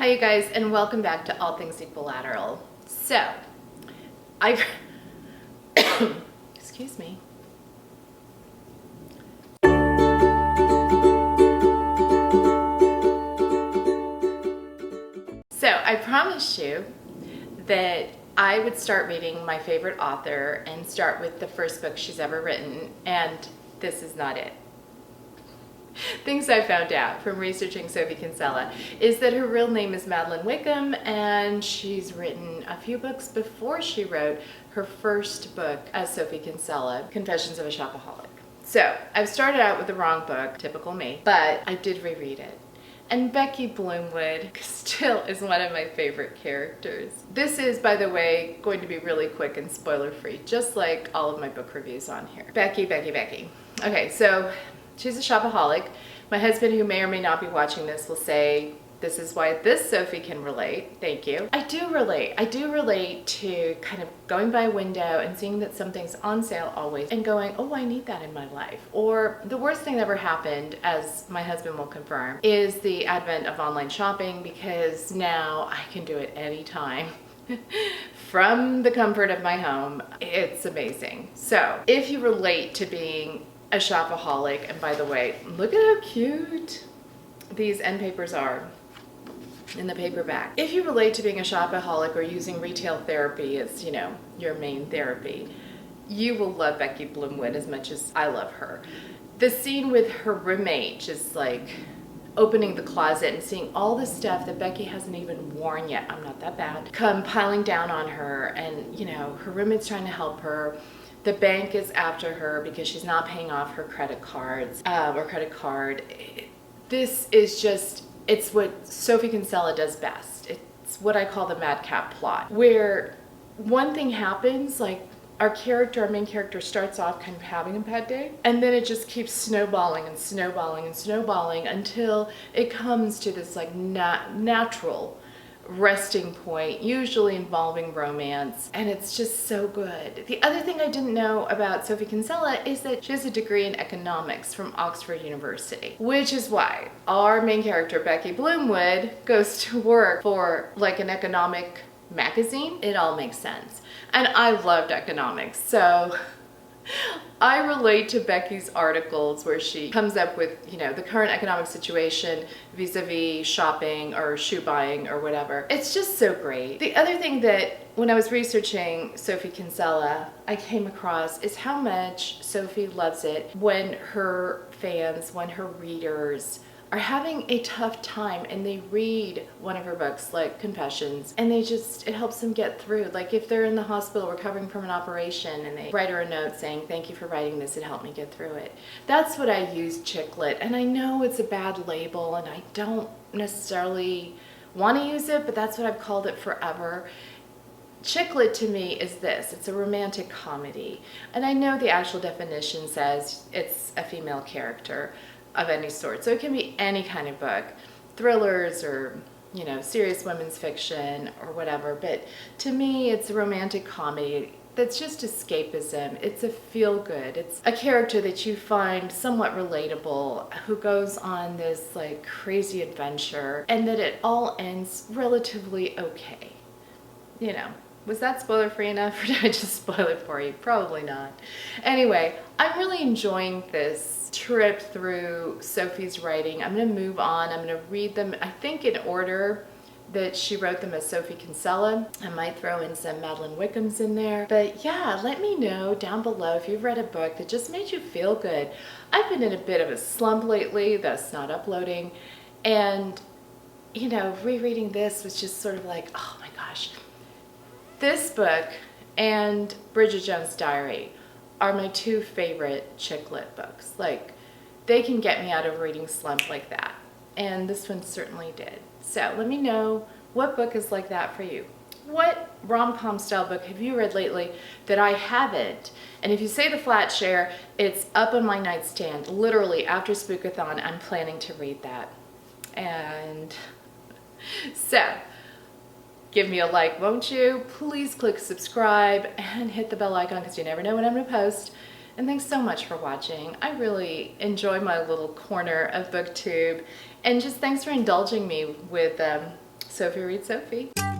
Hi you guys, and welcome back to All Things Equilateral. So, excuse me. So, I promised you that I would start reading my favorite author and start with the first book she's ever written, and this is not it. Things I found out from researching Sophie Kinsella is that her real name is Madeline Wickham, and she's written a few books before she wrote her first book as Sophie Kinsella, Confessions of a Shopaholic. So I've started out with the wrong book, typical me, but I did reread it. And Becky Bloomwood still is one of my favorite characters. This is, by the way, going to be really quick and spoiler-free, just like all of my book reviews on here. Becky. Okay, so she's a shopaholic. My husband, who may or may not be watching this, will say, this is why this Sophie can relate. Thank you. I do relate to kind of going by a window and seeing that something's on sale always and going, oh, I need that in my life. Or the worst thing that ever happened, as my husband will confirm, is the advent of online shopping, because now I can do it anytime. From the comfort of my home. It's amazing. So if you relate to being a shopaholic, and by the way, look at how cute these end papers are in the paperback. If you relate to being a shopaholic or using retail therapy as, you know, your main therapy, you will love Becky Bloomwood as much as I love her. The scene with her roommate, just like opening the closet and seeing all the stuff that Becky hasn't even worn yet, I'm not that bad, come piling down on her, and, you know, her roommate's trying to help her. The bank is after her because she's not paying off her credit cards or credit card. This is just, it's what Sophie Kinsella does best. It's what I call the madcap plot, where one thing happens, like our main character starts off kind of having a bad day, and then it just keeps snowballing and snowballing and snowballing until it comes to this like natural resting point, usually involving romance, and it's just so good. The other thing I didn't know about Sophie Kinsella is that she has a degree in economics from Oxford University, which is why our main character, Becky Bloomwood, goes to work for like an economic magazine. It all makes sense. And I loved economics, so I relate to Becky's articles where she comes up with, you know, the current economic situation vis-a-vis shopping or shoe buying or whatever. It's just so great. The other thing that when I was researching Sophie Kinsella, I came across is how much Sophie loves it when her fans, when her readers are having a tough time and they read one of her books like Confessions, and it helps them get through. Like if they're in the hospital recovering from an operation and they write her a note saying, thank you for writing this, it helped me get through it. That's what I use chick lit, and I know it's a bad label and I don't necessarily want to use it, but that's what I've called it forever. Chick lit to me is this. It's a romantic comedy, and I know the actual definition says it's a female character of any sort. So it can be any kind of book, thrillers or, you know, serious women's fiction or whatever. But to me, it's a romantic comedy that's just escapism. It's a feel-good. It's a character that you find somewhat relatable, who goes on this like crazy adventure, and that it all ends relatively okay. You know, was that spoiler free enough, or did I just spoil it for you? Probably not. Anyway, I'm really enjoying this trip through Sophie's writing. I'm going to move on. I'm going to read them, I think, in order that she wrote them as Sophie Kinsella. I might throw in some Madeline Wickhams in there. But yeah, let me know down below if you've read a book that just made you feel good. I've been in a bit of a slump lately, thus not uploading. And, you know, rereading this was just sort of like, oh my gosh. This book and Bridget Jones' Diary are my two favorite chick lit books. Like, they can get me out of a reading slump like that. And this one certainly did. So let me know what book is like that for you. What rom-com style book have you read lately that I haven't? And if you say the flat share, it's up on my nightstand. Literally, after Spookathon, I'm planning to read that. And so, give me a like, won't you? Please click subscribe and hit the bell icon because you never know when I'm going to post. And thanks so much for watching. I really enjoy my little corner of BookTube. And just thanks for indulging me with Sophie Reads Sophie.